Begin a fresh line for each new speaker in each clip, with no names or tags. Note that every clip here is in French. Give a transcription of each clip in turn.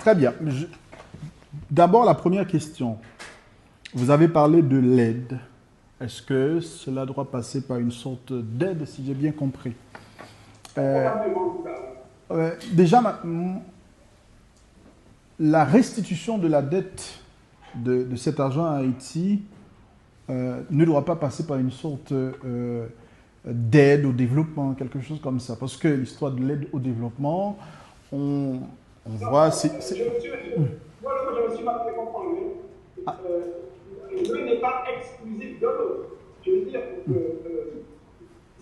Très bien. D'abord, la première question. Vous avez parlé de l'aide. Est-ce que cela doit passer par une sorte d'aide, si j'ai bien compris? Déjà, la restitution de la dette de cet argent à Haïti ne doit pas passer par une sorte d'aide au développement, quelque chose comme ça. Parce que l'histoire de l'aide au développement, on voit...
Moi, je me suis mal fait comprendre. L'un n'est pas exclusif de l'autre. Je veux dire que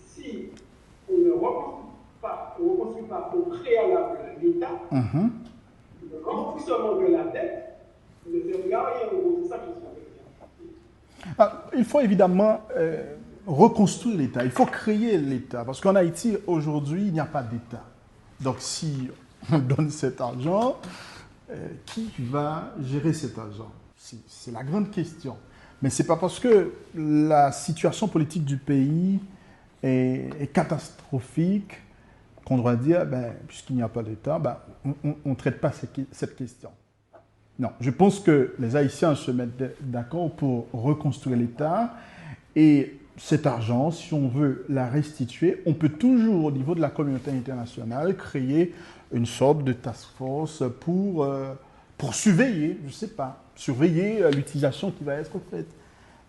si on ne reconstruit pas au préalable l'État, le remboursement de la dette ne servira à rien. C'est ça que je suis en train de dire.
Il faut évidemment reconstruire l'État. Il faut créer l'État. Parce qu'en Haïti, aujourd'hui, il n'y a pas d'État. Donc, si on donne cet argent, qui va gérer cet argent? C'est la grande question. Mais ce n'est pas parce que la situation politique du pays est catastrophique qu'on doit dire, puisqu'il n'y a pas d'État, on ne traite pas cette question. Non, je pense que les Haïtiens se mettent d'accord pour reconstruire l'État et cet argent, si on veut la restituer, on peut toujours, au niveau de la communauté internationale, créer une sorte de task force pour surveiller, je ne sais pas, surveiller l'utilisation qui va être faite.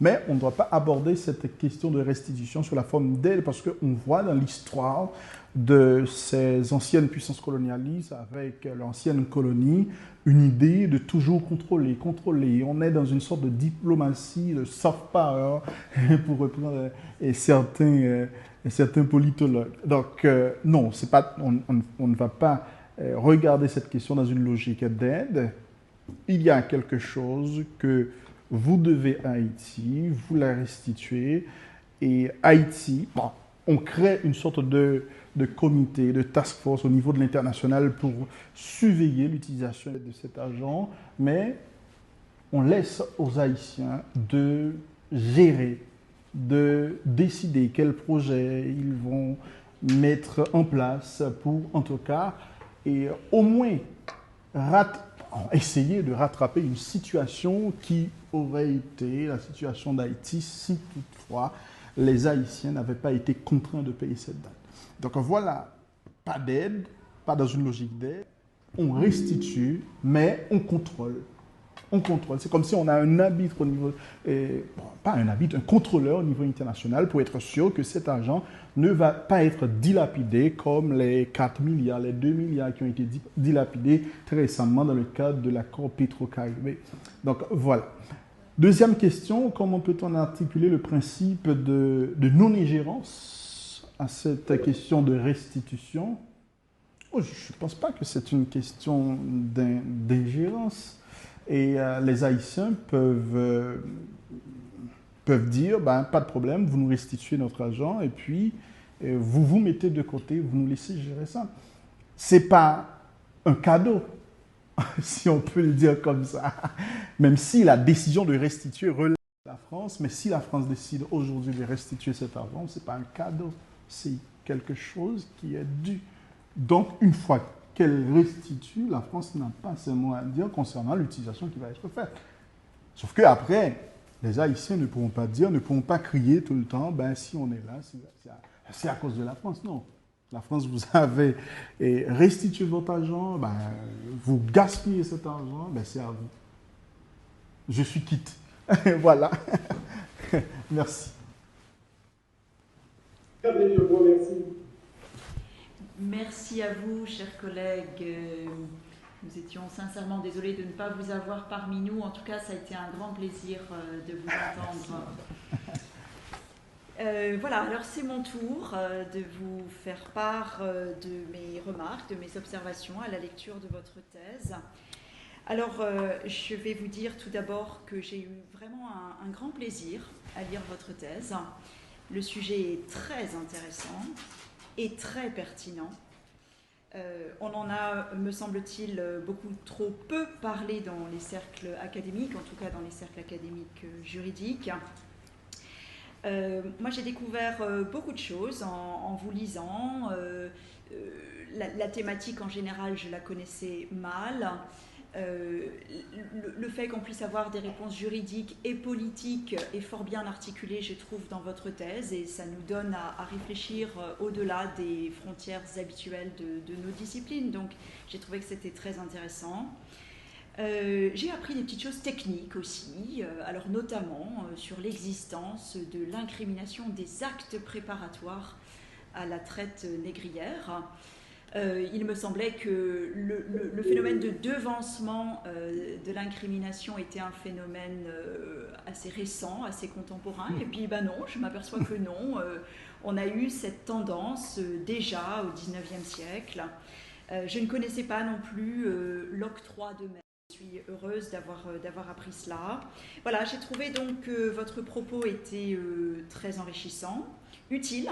Mais on ne doit pas aborder cette question de restitution sous la forme d'aide parce qu'on voit dans l'histoire de ces anciennes puissances colonialistes avec l'ancienne colonie une idée de toujours contrôler, contrôler. On est dans une sorte de diplomatie, de soft power, pour reprendre certains politologues. Donc non, c'est pas, on ne va pas regarder cette question dans une logique d'aide. Il y a quelque chose que vous devez à Haïti, vous la restituez, et Haïti, on crée une sorte de comité, de task force au niveau de l'international pour surveiller l'utilisation de cet argent, mais on laisse aux Haïtiens de gérer, de décider quels projets ils vont mettre en place pour, en tout cas, et au moins essayer de rattraper une situation qui aurait été la situation d'Haïti si toutefois les Haïtiens n'avaient pas été contraints de payer cette dette. Donc voilà, pas d'aide, pas dans une logique d'aide, on restitue, mais on contrôle. On contrôle. C'est comme si on a un arbitre au niveau, pas un arbitre, un contrôleur au niveau international pour être sûr que cet argent ne va pas être dilapidé comme les 4 milliards, les 2 milliards qui ont été dilapidés très récemment dans le cadre de l'accord Petro-Caribé. Donc voilà. Deuxième question, comment peut-on articuler le principe de non-ingérence à cette question de restitution? Je ne pense pas que c'est une question d'ingérence. Et les Haïtiens peuvent dire, pas de problème, vous nous restituez notre argent et puis vous vous mettez de côté, vous nous laissez gérer ça. Ce n'est pas un cadeau, si on peut le dire comme ça. Même si la décision de restituer relève de la France, mais si la France décide aujourd'hui de restituer cet argent, ce n'est pas un cadeau, c'est quelque chose qui est dû. Donc, une fois qu'elle restitue, la France n'a pas ses mots à dire concernant l'utilisation qui va être faite. Sauf qu'après, les Haïtiens ne pourront pas dire, ne pourront pas crier tout le temps, si on est là, c'est à cause de la France. Non. La France, vous avez restitué votre argent, vous gaspillez cet argent, c'est à vous. Je suis quitte. Voilà. Merci.
Très bien, je vous remercie.
Merci à vous, chers collègues. Nous étions sincèrement désolés de ne pas vous avoir parmi nous. En tout cas, ça a été un grand plaisir de vous entendre. Voilà, alors c'est mon tour de vous faire part de mes remarques, de mes observations à la lecture de votre thèse. Alors, je vais vous dire tout d'abord que j'ai eu vraiment un grand plaisir à lire votre thèse. Le sujet est très intéressant et très pertinent. On en a, me semble-t-il, beaucoup trop peu parlé dans les cercles académiques, en tout cas dans les cercles académiques juridiques. Moi, j'ai découvert beaucoup de choses en vous lisant. La thématique, en général, je la connaissais mal. Le fait qu'on puisse avoir des réponses juridiques et politiques est fort bien articulé, je trouve, dans votre thèse, et ça nous donne à réfléchir au-delà des frontières habituelles de nos disciplines. Donc j'ai trouvé que c'était très intéressant. J'ai appris des petites choses techniques aussi, alors notamment sur l'existence de l'incrimination des actes préparatoires à la traite négrière. Il me semblait que le phénomène de devancement de l'incrimination était un phénomène assez récent, assez contemporain. Et puis, ben non, je m'aperçois que non. On a eu cette tendance déjà au XIXe siècle. Je ne connaissais pas non plus l'octroi de mer. Je suis heureuse d'avoir appris cela. Voilà, j'ai trouvé donc que votre propos était très enrichissant, utile.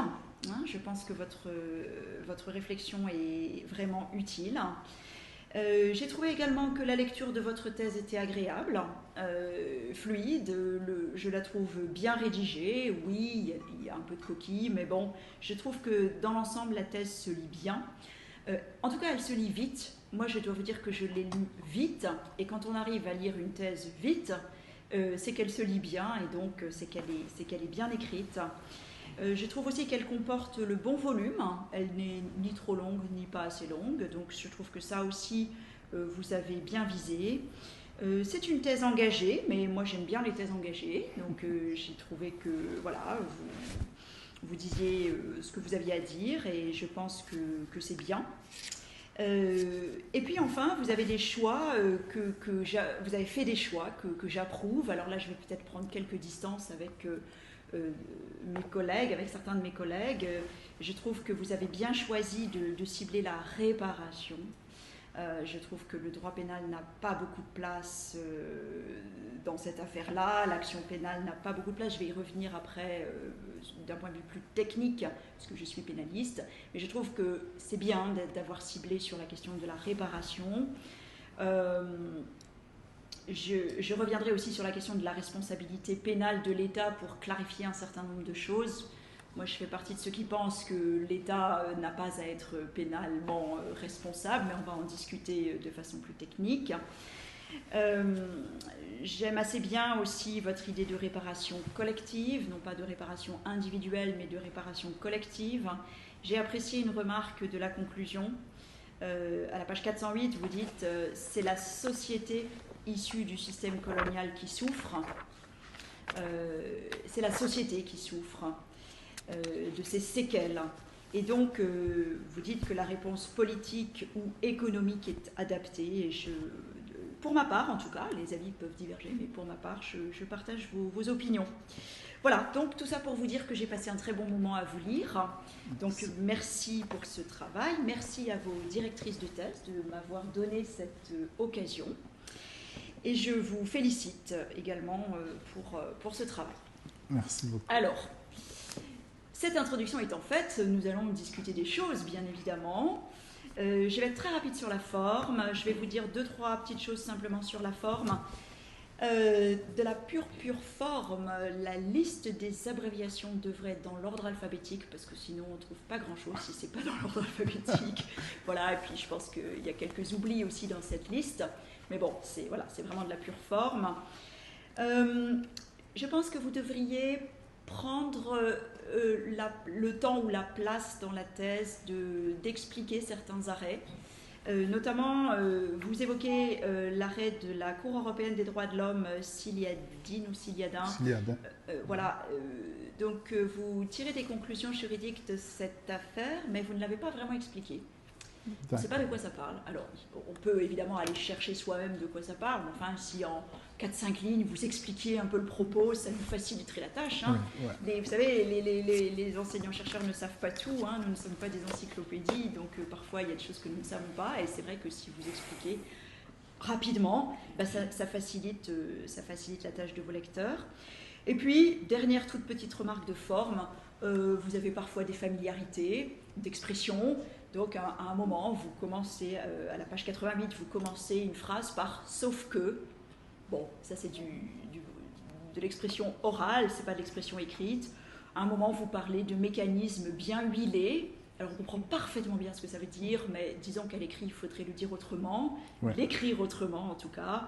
Je pense que votre réflexion est vraiment utile. J'ai trouvé également que la lecture de votre thèse était agréable, fluide, je la trouve bien rédigée. Oui, il y a un peu de coquilles, mais bon, je trouve que dans l'ensemble, la thèse se lit bien. En tout cas, elle se lit vite. Moi, je dois vous dire que je l'ai lue vite, et quand on arrive à lire une thèse vite, c'est qu'elle se lit bien, et donc c'est qu'elle est bien écrite. Je trouve aussi qu'elle comporte le bon volume, elle n'est ni trop longue ni pas assez longue, donc je trouve que ça aussi vous avez bien visé. C'est une thèse engagée, mais moi j'aime bien les thèses engagées, donc j'ai trouvé que voilà, vous disiez ce que vous aviez à dire, et je pense que c'est bien. Et puis enfin, vous avez des choix vous avez fait des choix que j'approuve. Alors là, je vais peut-être prendre quelques distances avec mes collègues, avec certains de mes collègues. Je trouve que vous avez bien choisi de cibler la réparation. Je trouve que le droit pénal n'a pas beaucoup de place dans cette affaire-là. L'action pénale n'a pas beaucoup de place. Je vais y revenir après d'un point de vue plus technique, parce que je suis pénaliste. Mais je trouve que c'est bien d'avoir ciblé sur la question de la réparation. Je reviendrai aussi sur la question de la responsabilité pénale de l'État pour clarifier un certain nombre de choses. Moi, je fais partie de ceux qui pensent que l'État n'a pas à être pénalement responsable, mais on va en discuter de façon plus technique. J'aime assez bien aussi votre idée de réparation collective, non pas de réparation individuelle, mais de réparation collective. J'ai apprécié une remarque de la conclusion. À la page 408, vous dites « c'est la société issue du système colonial qui souffre ». C'est la société qui souffre de ces séquelles. Et donc, vous dites que la réponse politique ou économique est adaptée. Et pour ma part, en tout cas, les avis peuvent diverger, mais pour ma part, je partage vos opinions. Voilà, donc tout ça pour vous dire que j'ai passé un très bon moment à vous lire. Donc merci pour ce travail. Merci à vos directrices de thèse de m'avoir donné cette occasion. Et je vous félicite également pour ce travail.
Merci beaucoup.
Alors, cette introduction étant faite, nous allons discuter des choses, bien évidemment. Je vais être très rapide sur la forme. Je vais vous dire 2-3 petites choses simplement sur la forme. De la pure forme, la liste des abréviations devrait être dans l'ordre alphabétique, parce que sinon on ne trouve pas grand-chose si ce n'est pas dans l'ordre alphabétique. Voilà, et puis je pense qu'il y a quelques oublis aussi dans cette liste. Mais bon, c'est vraiment de la pure forme. Je pense que vous devriez prendre le temps ou la place dans la thèse d'expliquer certains arrêts. Notamment, vous évoquez l'arrêt de la Cour européenne des droits de l'homme, Siliadine ou Siliadin. Voilà, donc vous tirez des conclusions juridiques de cette affaire, mais vous ne l'avez pas vraiment expliqué. On ne sait pas de quoi ça parle. Alors, on peut évidemment aller chercher soi-même de quoi ça parle, mais enfin, si en 4-5 lignes, vous expliquiez un peu le propos, ça nous faciliterait la tâche. Hein. Oui, ouais. Vous savez, les enseignants-chercheurs ne savent pas tout, hein. Nous ne sommes pas des encyclopédies, donc parfois il y a des choses que nous ne savons pas, et c'est vrai que si vous expliquez rapidement, bah, ça facilite la tâche de vos lecteurs. Et puis, dernière toute petite remarque de forme, vous avez parfois des familiarités, d'expressions. Donc, à un moment, vous commencez, à la page 88, vous commencez une phrase par « sauf que ». Bon, ça c'est de l'expression orale, c'est pas de l'expression écrite. À un moment, vous parlez de mécanismes bien huilés. Alors on comprend parfaitement bien ce que ça veut dire, mais disons qu'à l'écrit, il faudrait le dire autrement,
Ouais.
l'écrire autrement en tout cas.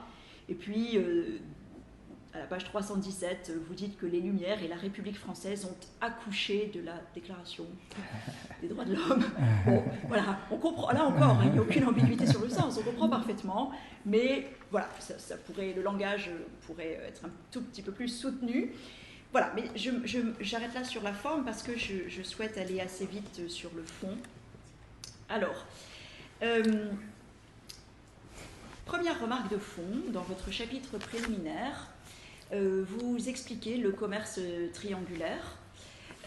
Et puis, à la page 317, vous dites que les Lumières et la République française ont accouché de la Déclaration des droits de l'homme. Bon, voilà, on comprend, là encore, il n'y a aucune ambiguïté sur le sens, on comprend parfaitement, mais voilà, ça pourrait, le langage pourrait être un tout petit peu plus soutenu. Voilà, mais j'arrête là sur la forme parce que je souhaite aller assez vite sur le fond. Alors, première remarque de fond, dans votre chapitre préliminaire, vous expliquez le commerce triangulaire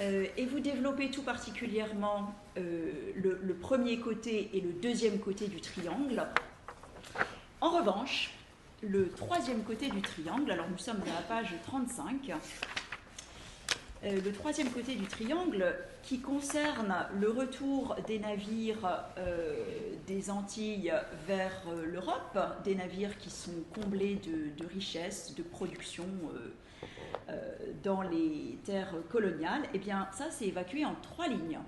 et vous développez tout particulièrement le premier côté et le deuxième côté du triangle. En revanche, le troisième côté du triangle, alors nous sommes à la page 35, le troisième côté du triangle qui concerne le retour des navires des Antilles vers l'Europe, des navires qui sont comblés de richesses, de production dans les terres coloniales, eh bien ça c'est évacué en 3 lignes.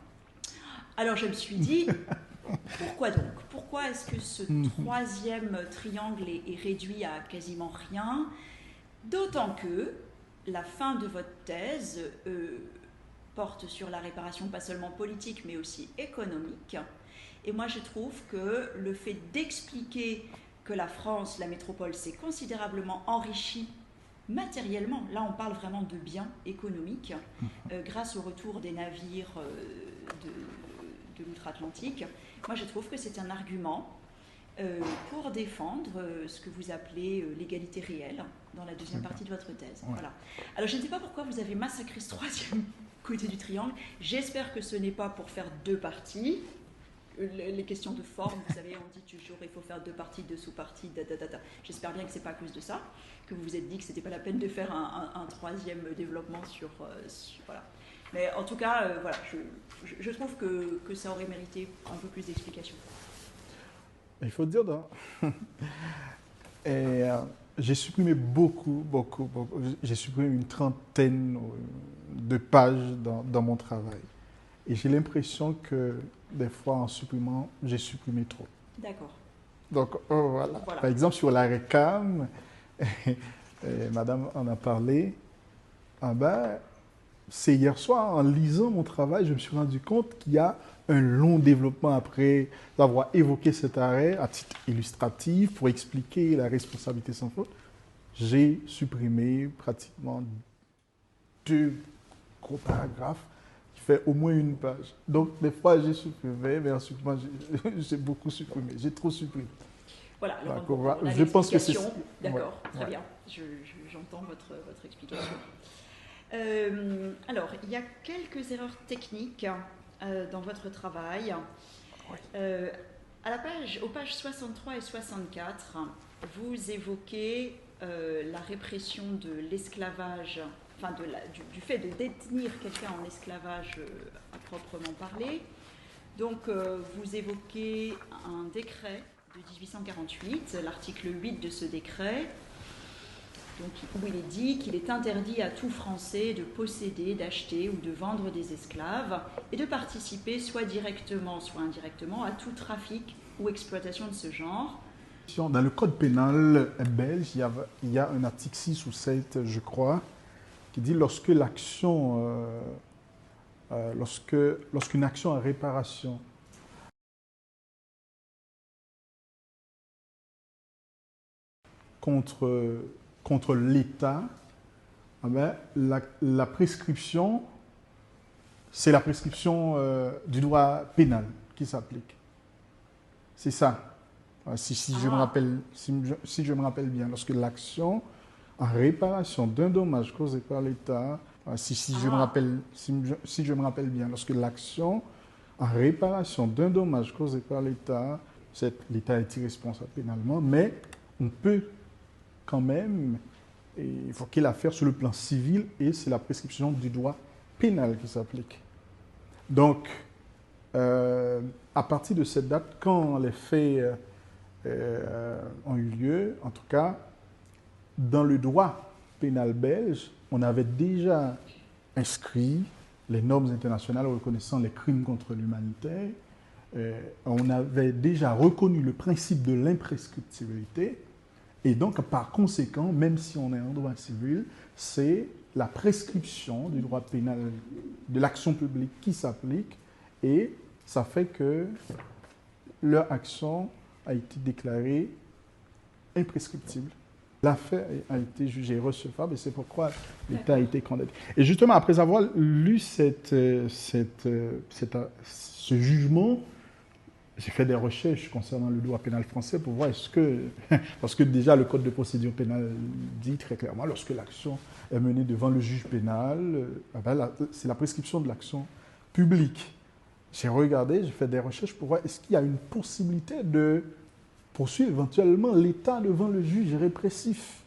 Alors je me suis dit, pourquoi donc? Pourquoi est-ce que ce troisième triangle est réduit à quasiment rien? D'autant que la fin de votre thèse porte sur la réparation pas seulement politique mais aussi économique. Et moi je trouve que le fait d'expliquer que la France, la métropole, s'est considérablement enrichie matériellement, là on parle vraiment de biens économiques, grâce au retour des navires de l'outre-Atlantique, moi je trouve que c'est un argument pour défendre ce que vous appelez l'égalité réelle dans la deuxième partie de votre thèse. Ouais. Voilà. Alors je ne sais pas pourquoi vous avez massacré ce troisième côté du triangle. J'espère que ce n'est pas pour faire 2 parties. Les questions de forme, vous savez, on dit toujours il faut faire 2 parties, 2 sous-parties, J'espère bien que ce n'est pas à cause de ça, que vous vous êtes dit que ce n'était pas la peine de faire un troisième développement sur voilà. Mais en tout cas, voilà, je trouve que ça aurait mérité un peu plus d'explications.
Il faut dire, j'ai supprimé beaucoup. J'ai supprimé une 30aine de pages dans mon travail. Et j'ai l'impression que des fois, en supprimant, j'ai supprimé trop.
D'accord.
Donc, voilà. Par exemple, sur la récam, madame en a parlé. Ah ben, c'est hier soir, en lisant mon travail, je me suis rendu compte qu'il y a un long développement après avoir évoqué cet arrêt à titre illustratif pour expliquer la responsabilité sans faute. J'ai supprimé pratiquement 2 gros paragraphes qui fait au moins 1 page. Donc, des fois, j'ai supprimé, mais ensuite, j'ai beaucoup supprimé. J'ai trop supprimé.
Voilà, alors
je pense que c'est...
D'accord, très bien. J'entends votre explication. Alors, il y a quelques erreurs techniques dans votre travail. Aux pages 63 et 64, vous évoquez la répression de l'esclavage, enfin du fait de détenir quelqu'un en esclavage à proprement parler. Donc, vous évoquez un décret de 1848, l'article 8 de ce décret, donc, où il est dit qu'il est interdit à tout Français de posséder, d'acheter ou de vendre des esclaves et de participer soit directement, soit indirectement à tout trafic ou exploitation de ce genre.
Dans le code pénal belge, il y a un article 6 ou 7, je crois, qui dit lorsqu'une action en réparation contre l'État, la prescription, c'est la prescription du droit pénal qui s'applique. C'est ça. Si je me rappelle bien, lorsque l'action en réparation d'un dommage causé par l'État, si je me rappelle bien, lorsque l'action en réparation d'un dommage causé par l'État, l'État est irresponsable pénalement, mais on peut quand même évoquer l'affaire sur le plan civil et c'est la prescription du droit pénal qui s'applique. Donc, à partir de cette date, quand les faits ont eu lieu, en tout cas, dans le droit pénal belge, on avait déjà inscrit les normes internationales reconnaissant les crimes contre l'humanité, on avait déjà reconnu le principe de l'imprescriptibilité. Et donc, par conséquent, même si on est en droit civil, c'est la prescription du droit pénal, de l'action publique qui s'applique, et ça fait que leur action a été déclarée imprescriptible. L'affaire a été jugée recevable et c'est pourquoi l'État a été condamné. Et justement, après avoir lu ce jugement, j'ai fait des recherches concernant le droit pénal français pour voir est-ce que... Parce que déjà, le Code de procédure pénale dit très clairement, lorsque l'action est menée devant le juge pénal, c'est la prescription de l'action publique. J'ai regardé, j'ai fait des recherches pour voir est-ce qu'il y a une possibilité de poursuivre éventuellement l'État devant le juge répressif,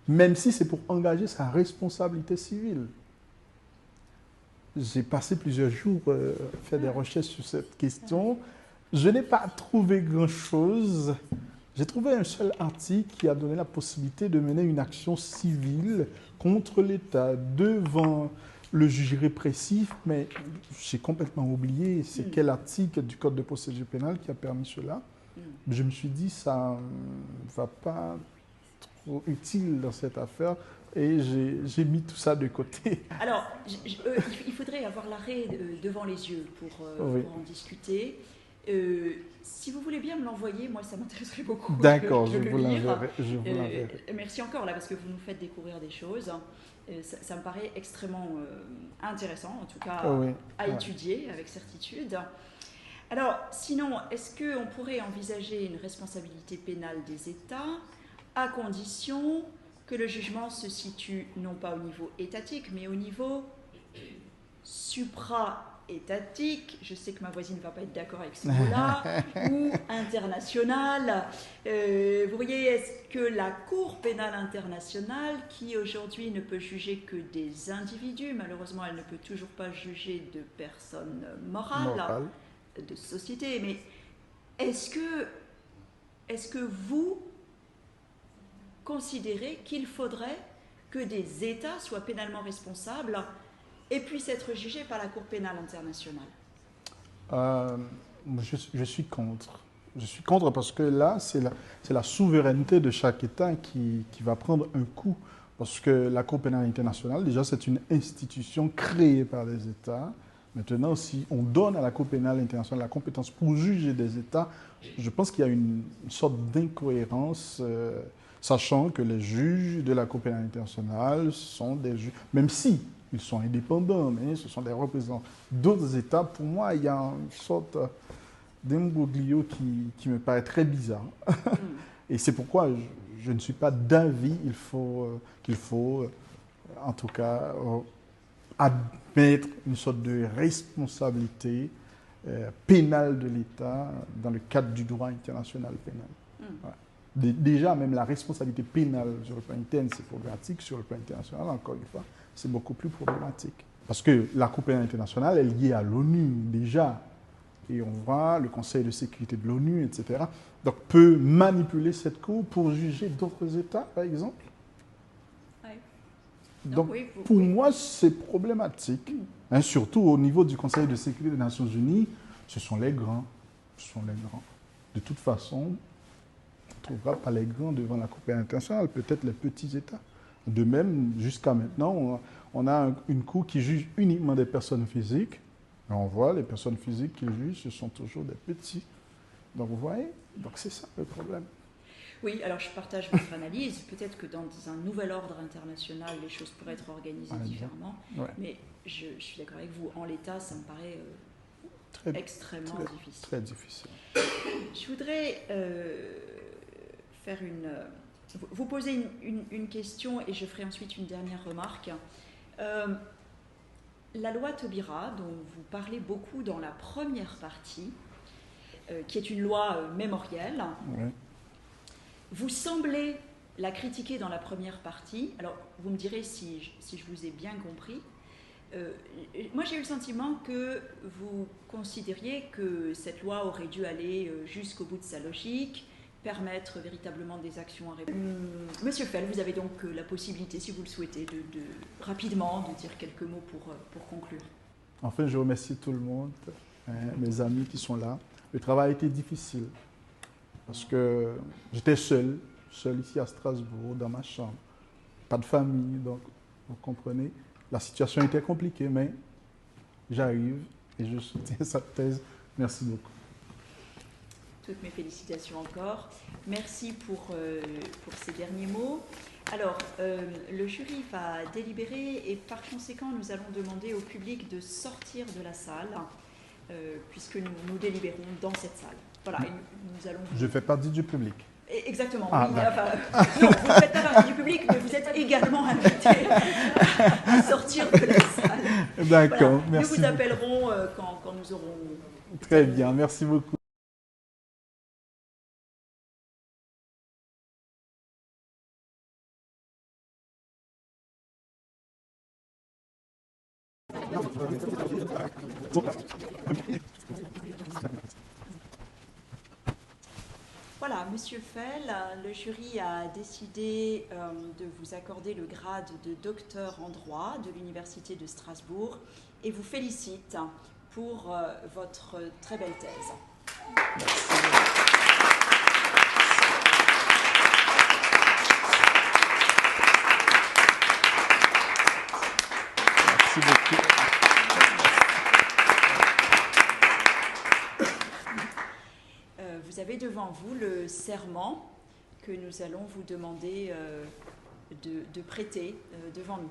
même si c'est pour engager sa responsabilité civile. J'ai passé plusieurs jours à faire des recherches sur cette question. Je n'ai pas trouvé grand-chose. J'ai trouvé un seul article qui a donné la possibilité de mener une action civile contre l'État devant le juge répressif, mais j'ai complètement oublié c'est quel article du Code de procédure pénale qui a permis cela. Je me suis dit, ça ne va pas trop utile dans cette affaire et j'ai mis tout ça de côté.
Alors, il faudrait avoir l'arrêt devant les yeux pour en discuter. Si vous voulez bien me l'envoyer, moi ça m'intéresserait beaucoup.
D'accord, je
le
vous
lire.
l'enverrai.
Merci encore là parce que vous nous faites découvrir des choses. Ça me paraît extrêmement intéressant, en tout cas à étudier avec certitude. Alors, sinon, est-ce qu'on pourrait envisager une responsabilité pénale des États à condition que le jugement se situe non pas au niveau étatique, mais au niveau supra-étatique, je sais que ma voisine ne va pas être d'accord avec ce mot-là, ou international. Vous voyez, est-ce que la Cour pénale internationale, qui aujourd'hui ne peut juger que des individus, malheureusement elle ne peut toujours pas juger de personnes morales, de société, mais est-ce que vous considérez qu'il faudrait que des États soient pénalement responsables et puissent être jugés par la Cour pénale internationale?
Je suis contre. Je suis contre parce que là, c'est la souveraineté de chaque État qui va prendre un coup. Parce que la Cour pénale internationale, déjà, c'est une institution créée par les États. Maintenant, si on donne à la Cour pénale internationale la compétence pour juger des États, je pense qu'il y a une sorte d'incohérence, sachant que les juges de la Cour pénale internationale sont des juges, même si ils sont indépendants, mais ce sont des représentants d'autres États. Pour moi, il y a une sorte d'imbroglio qui me paraît très bizarre. Et c'est pourquoi je ne suis pas d'avis qu'il faut, en tout cas, admettre une sorte de responsabilité pénale de l'État dans le cadre du droit international pénal. Déjà, même la responsabilité pénale sur le plan interne, c'est problématique. Sur le plan international, encore une fois, c'est beaucoup plus problématique. Parce que la Cour pénale internationale est liée à l'ONU déjà. Et on voit le Conseil de sécurité de l'ONU, etc. Donc, peut manipuler cette Cour pour juger d'autres États, par exemple. Donc, pour moi, c'est problématique. Surtout au niveau du Conseil de sécurité des Nations Unies, ce sont les grands. De toute façon, on ne trouvera pas les grands devant la Cour pénale internationale, peut-être les petits États. De même, jusqu'à maintenant, on a une Cour qui juge uniquement des personnes physiques. Et on voit les personnes physiques qui jugent, ce sont toujours des petits. Donc, vous voyez, donc c'est ça le problème.
Oui, alors je partage votre analyse. Peut-être que dans un nouvel ordre international, les choses pourraient être organisées différemment. Mais je suis d'accord avec vous. En l'état, ça me paraît extrêmement difficile.
Très difficile.
Je voudrais vous poser une question et je ferai ensuite une dernière remarque. La loi Taubira, dont vous parlez beaucoup dans la première partie, qui est une loi mémorielle, vous semblez la critiquer dans la première partie. Alors, vous me direz si je vous ai bien compris. Moi, j'ai eu le sentiment que vous considériez que cette loi aurait dû aller jusqu'au bout de sa logique, permettre véritablement des actions à répondre. Monsieur Fell, vous avez donc la possibilité, si vous le souhaitez, de rapidement de dire quelques mots pour conclure.
Enfin, je remercie tout le monde, mes amis qui sont là. Le travail a été difficile parce que j'étais seul ici à Strasbourg, dans ma chambre. Pas de famille, donc vous comprenez, la situation était compliquée, mais j'arrive et je soutiens cette thèse. Merci beaucoup.
Toutes mes félicitations encore. Merci pour ces derniers mots. Alors, le jury va délibérer et par conséquent, nous allons demander au public de sortir de la salle puisque nous délibérons dans cette salle. Voilà, et nous allons...
Je fais partie du public. Oui,
vous ne faites pas partie du public, mais vous êtes également invité à sortir de la salle.
D'accord,
voilà.
merci.
Nous vous appellerons quand nous aurons...
Très bien, merci beaucoup.
Voilà, Monsieur Fell, le jury a décidé de vous accorder le grade de docteur en droit de l'Université de Strasbourg et vous félicite pour votre très belle thèse.
Merci beaucoup.
Vous avez devant vous le serment que nous allons vous demander de prêter devant nous.